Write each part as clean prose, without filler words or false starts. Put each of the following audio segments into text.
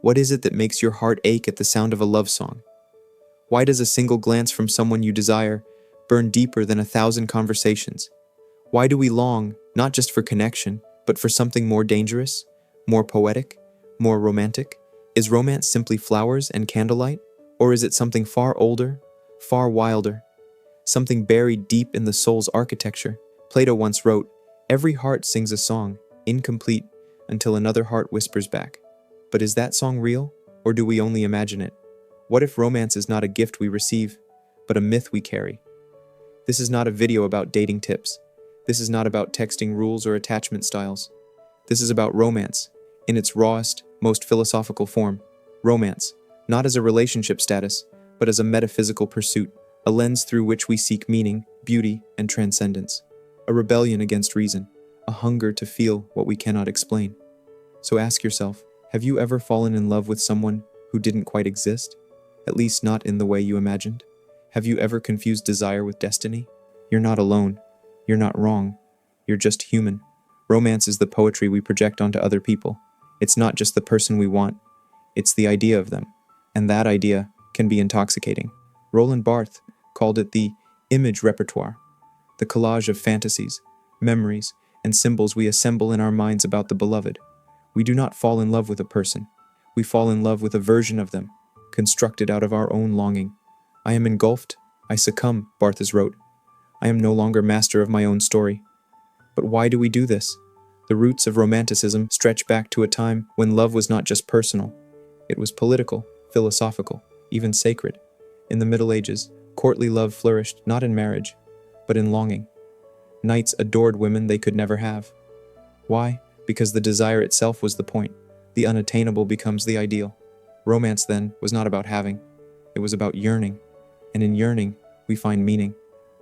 What is it that makes your heart ache at the sound of a love song? Why does a single glance from someone you desire burn deeper than 1,000 conversations? Why do we long, not just for connection, but for something more dangerous, more poetic, more romantic? Is romance simply flowers and candlelight? Or is it something far older, far wilder, something buried deep in the soul's architecture? Plato once wrote, "Every heart sings a song, incomplete, until another heart whispers back." But is that song real, or do we only imagine it? What if romance is not a gift we receive, but a myth we carry? This is not a video about dating tips. This is not about texting rules or attachment styles. This is about romance, in its rawest, most philosophical form. Romance, not as a relationship status, but as a metaphysical pursuit, a lens through which we seek meaning, beauty, and transcendence. A rebellion against reason, a hunger to feel what we cannot explain. So ask yourself, have you ever fallen in love with someone who didn't quite exist? At least not in the way you imagined? Have you ever confused desire with destiny? You're not alone. You're not wrong. You're just human. Romance is the poetry we project onto other people. It's not just the person we want, it's the idea of them. And that idea can be intoxicating. Roland Barthes called it the image repertoire, the collage of fantasies, memories, and symbols we assemble in our minds about the beloved. We do not fall in love with a person. We fall in love with a version of them, constructed out of our own longing. I am engulfed, I succumb, Barthes wrote. I am no longer master of my own story. But why do we do this? The roots of Romanticism stretch back to a time when love was not just personal. It was political, philosophical, even sacred. In the Middle Ages, courtly love flourished not in marriage, but in longing. Knights adored women they could never have. Why? Because the desire itself was the point. The unattainable becomes the ideal. Romance, then, was not about having. It was about yearning. And in yearning, we find meaning.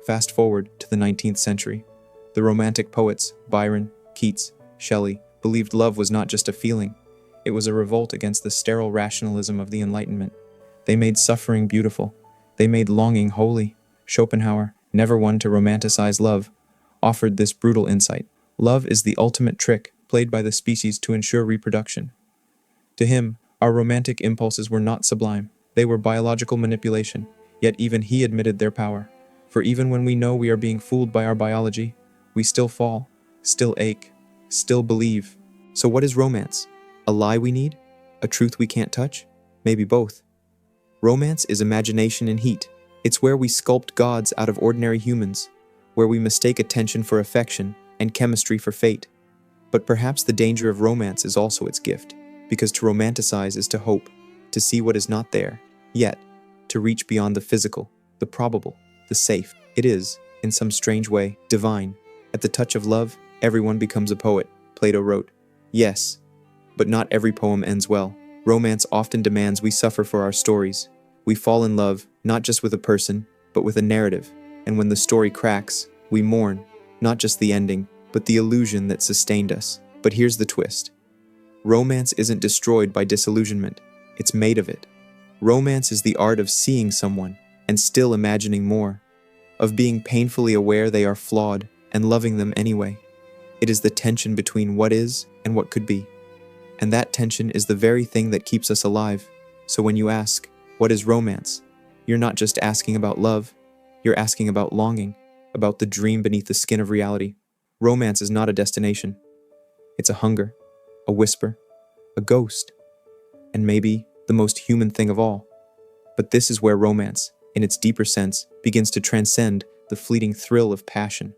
Fast forward to the 19th century. The Romantic poets, Byron, Keats, Shelley, believed love was not just a feeling. It was a revolt against the sterile rationalism of the Enlightenment. They made suffering beautiful. They made longing holy. Schopenhauer, never one to romanticize love, offered this brutal insight. Love is the ultimate trick played by the species to ensure reproduction. To him, our romantic impulses were not sublime. They were biological manipulation, yet even he admitted their power. For even when we know we are being fooled by our biology, we still fall, still ache, still believe. So what is romance? A lie we need? A truth we can't touch? Maybe both. Romance is imagination in heat. It's where we sculpt gods out of ordinary humans, where we mistake attention for affection and chemistry for fate. But perhaps the danger of romance is also its gift, because to romanticize is to hope, to see what is not there, yet to reach beyond the physical, the probable, the safe. It is, in some strange way, divine. At the touch of love, everyone becomes a poet, Plato wrote. Yes, but not every poem ends well. Romance often demands we suffer for our stories. We fall in love, not just with a person, but with a narrative. And when the story cracks, we mourn, not just the ending, but the illusion that sustained us. But here's the twist. Romance isn't destroyed by disillusionment. It's made of it. Romance is the art of seeing someone and still imagining more, of being painfully aware they are flawed and loving them anyway. It is the tension between what is and what could be. And that tension is the very thing that keeps us alive. So when you ask, what is romance? You're not just asking about love, you're asking about longing, about the dream beneath the skin of reality. Romance is not a destination. It's a hunger, a whisper, a ghost, and maybe the most human thing of all. But this is where romance, in its deeper sense, begins to transcend the fleeting thrill of passion.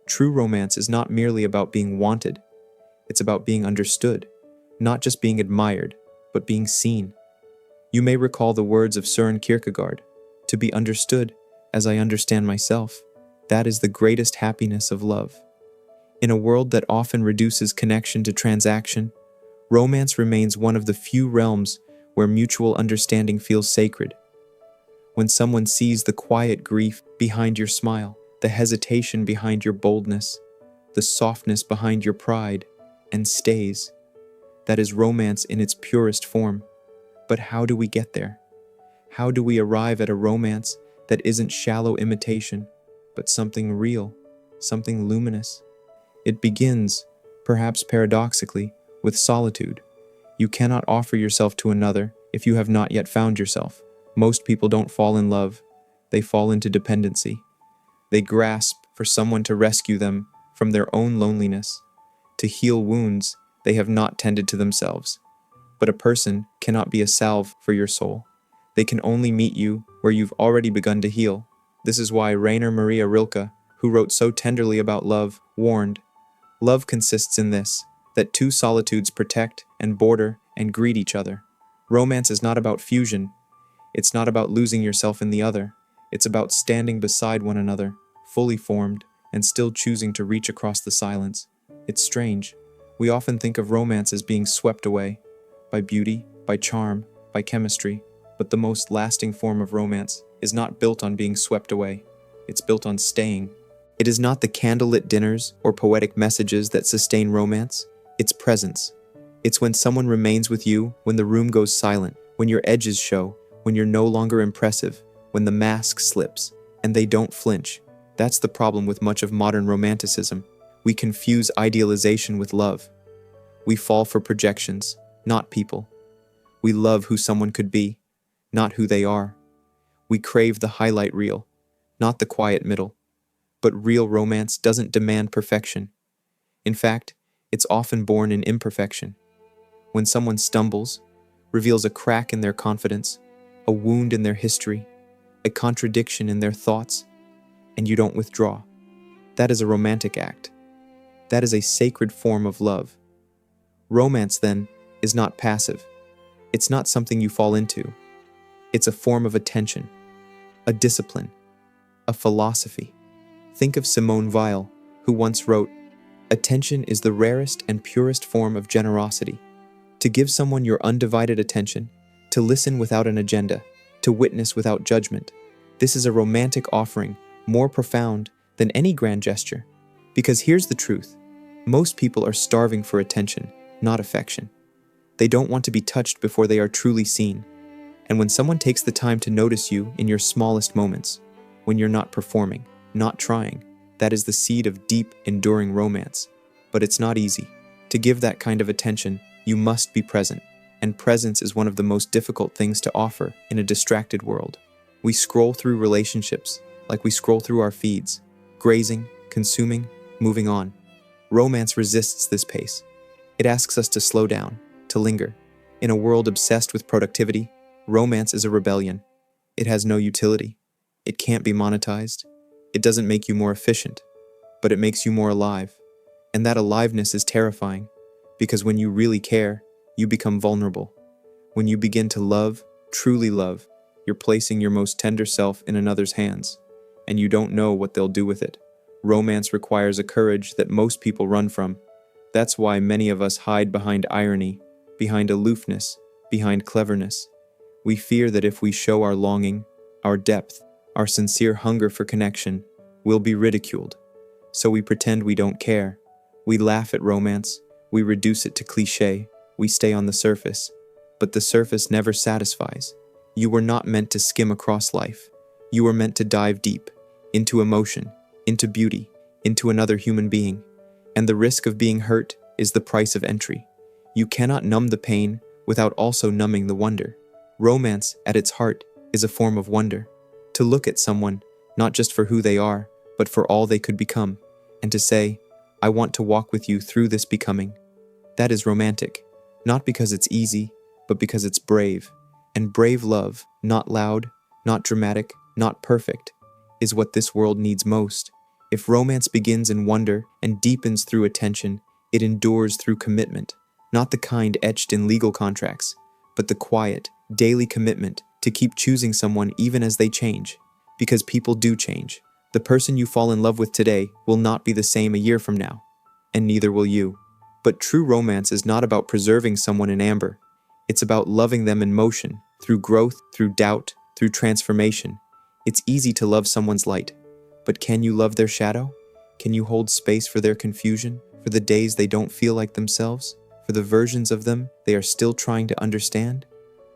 True romance is not merely about being wanted. It's about being understood, not just being admired, but being seen. You may recall the words of Søren Kierkegaard, "To be understood as I understand myself, that is the greatest happiness of love." In a world that often reduces connection to transaction, romance remains one of the few realms where mutual understanding feels sacred. When someone sees the quiet grief behind your smile, the hesitation behind your boldness, the softness behind your pride, and stays, that is romance in its purest form. But how do we get there? How do we arrive at a romance that isn't shallow imitation, but something real, something luminous? It begins, perhaps paradoxically, with solitude. You cannot offer yourself to another if you have not yet found yourself. Most people don't fall in love. They fall into dependency. They grasp for someone to rescue them from their own loneliness, to heal wounds they have not tended to themselves. But a person cannot be a salve for your soul. They can only meet you where you've already begun to heal. This is why Rainer Maria Rilke, who wrote so tenderly about love, warned, "Love consists in this, that two solitudes protect and border and greet each other." Romance is not about fusion. It's not about losing yourself in the other. It's about standing beside one another, fully formed, and still choosing to reach across the silence. It's strange. We often think of romance as being swept away by beauty, by charm, by chemistry, but the most lasting form of romance is not built on being swept away. It's built on staying. It is not the candlelit dinners or poetic messages that sustain romance. It's presence. It's when someone remains with you when the room goes silent, when your edges show, when you're no longer impressive, when the mask slips, and they don't flinch. That's the problem with much of modern romanticism. We confuse idealization with love. We fall for projections, not people. We love who someone could be, not who they are. We crave the highlight reel, not the quiet middle. But real romance doesn't demand perfection. In fact, it's often born in imperfection. When someone stumbles, reveals a crack in their confidence, a wound in their history, a contradiction in their thoughts, and you don't withdraw, that is a romantic act. That is a sacred form of love. Romance, then, is not passive. It's not something you fall into. It's a form of attention, a discipline, a philosophy. Think of Simone Weil, who once wrote, "Attention is the rarest and purest form of generosity. To give someone your undivided attention, to listen without an agenda, to witness without judgment. This is a romantic offering, more profound than any grand gesture. Because here's the truth. Most people are starving for attention, not affection. They don't want to be touched before they are truly seen. And when someone takes the time to notice you in your smallest moments, when you're not performing, not trying, that is the seed of deep, enduring romance. But it's not easy. To give that kind of attention, you must be present. And presence is one of the most difficult things to offer in a distracted world. We scroll through relationships like we scroll through our feeds, grazing, consuming, moving on. Romance resists this pace. It asks us to slow down, to linger. In a world obsessed with productivity, romance is a rebellion. It has no utility. It can't be monetized. It doesn't make you more efficient, but it makes you more alive. And that aliveness is terrifying, because when you really care, you become vulnerable. When you begin to love, truly love, you're placing your most tender self in another's hands, and you don't know what they'll do with it. Romance requires a courage that most people run from. That's why many of us hide behind irony, behind aloofness, behind cleverness. We fear that if we show our longing, our depth, our sincere hunger for connection, we'll be ridiculed. So we pretend we don't care. We laugh at romance. We reduce it to cliché. We stay on the surface. But the surface never satisfies. You were not meant to skim across life. You were meant to dive deep, into emotion, into beauty, into another human being. And the risk of being hurt is the price of entry. You cannot numb the pain without also numbing the wonder. Romance, at its heart, is a form of wonder. To look at someone, not just for who they are, but for all they could become, and to say, "I want to walk with you through this becoming." That is romantic, not because it's easy, but because it's brave. And brave love, not loud, not dramatic, not perfect, is what this world needs most. If romance begins in wonder and deepens through attention, it endures through commitment, not the kind etched in legal contracts, but the quiet, daily commitment to keep choosing someone even as they change. Because people do change. The person you fall in love with today will not be the same a year from now, and neither will you. But true romance is not about preserving someone in amber. It's about loving them in motion, through growth, through doubt, through transformation. It's easy to love someone's light, but can you love their shadow? Can you hold space for their confusion, for the days they don't feel like themselves, for the versions of them they are still trying to understand?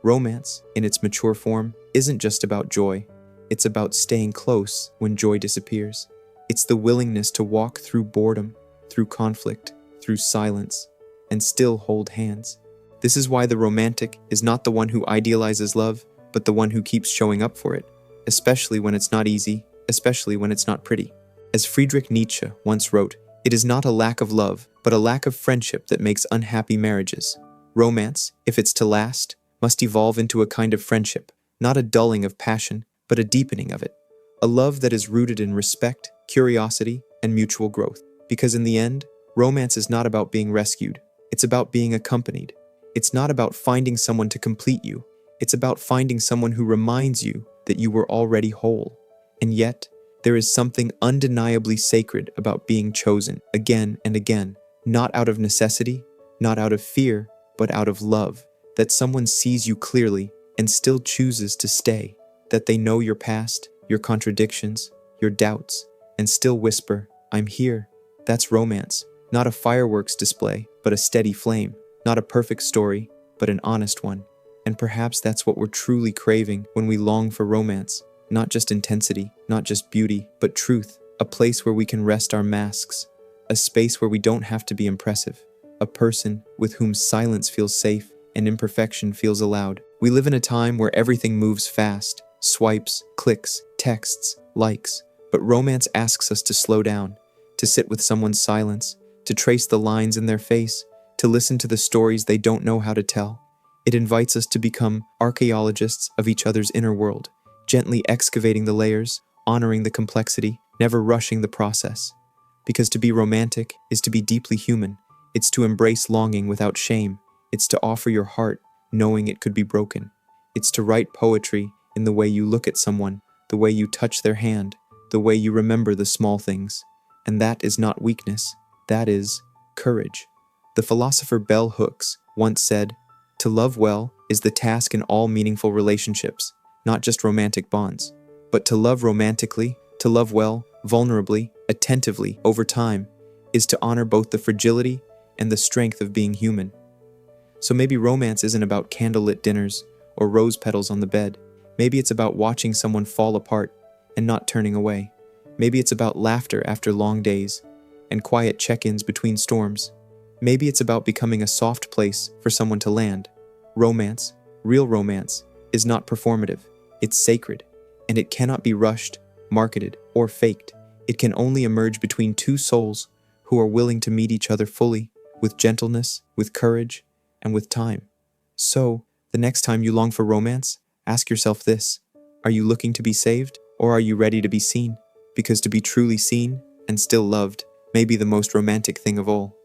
Romance, in its mature form, isn't just about joy. It's about staying close when joy disappears. It's the willingness to walk through boredom, through conflict, through silence, and still hold hands. This is why the romantic is not the one who idealizes love, but the one who keeps showing up for it, especially when it's not easy, especially when it's not pretty. As Friedrich Nietzsche once wrote, "It is not a lack of love, but a lack of friendship that makes unhappy marriages." Romance, if it's to last, must evolve into a kind of friendship, not a dulling of passion, but a deepening of it. A love that is rooted in respect, curiosity, and mutual growth. Because in the end, romance is not about being rescued. It's about being accompanied. It's not about finding someone to complete you. It's about finding someone who reminds you that you were already whole. And yet, there is something undeniably sacred about being chosen again and again, not out of necessity, not out of fear, but out of love. That someone sees you clearly and still chooses to stay. That they know your past, your contradictions, your doubts, and still whisper, "I'm here." That's romance. Not a fireworks display, but a steady flame. Not a perfect story, but an honest one. And perhaps that's what we're truly craving when we long for romance. Not just intensity, not just beauty, but truth. A place where we can rest our masks. A space where we don't have to be impressive. A person with whom silence feels safe and imperfection feels allowed. We live in a time where everything moves fast. Swipes, clicks, texts, likes. But romance asks us to slow down, to sit with someone's silence, to trace the lines in their face, to listen to the stories they don't know how to tell. It invites us to become archaeologists of each other's inner world, gently excavating the layers, honoring the complexity, never rushing the process. Because to be romantic is to be deeply human. It's to embrace longing without shame. It's to offer your heart, knowing it could be broken. It's to write poetry in the way you look at someone, the way you touch their hand, the way you remember the small things. And that is not weakness, that is courage. The philosopher Bell Hooks once said, "To love well is the task in all meaningful relationships, not just romantic bonds. But to love romantically, to love well, vulnerably, attentively, over time, is to honor both the fragility and the strength of being human." So maybe romance isn't about candlelit dinners or rose petals on the bed. Maybe it's about watching someone fall apart and not turning away. Maybe it's about laughter after long days and quiet check-ins between storms. Maybe it's about becoming a soft place for someone to land. Romance, real romance, is not performative. It's sacred, and it cannot be rushed, marketed, or faked. It can only emerge between two souls who are willing to meet each other fully, with gentleness, with courage, and with time. So, the next time you long for romance, ask yourself this: are you looking to be saved, or are you ready to be seen? Because to be truly seen and still loved may be the most romantic thing of all.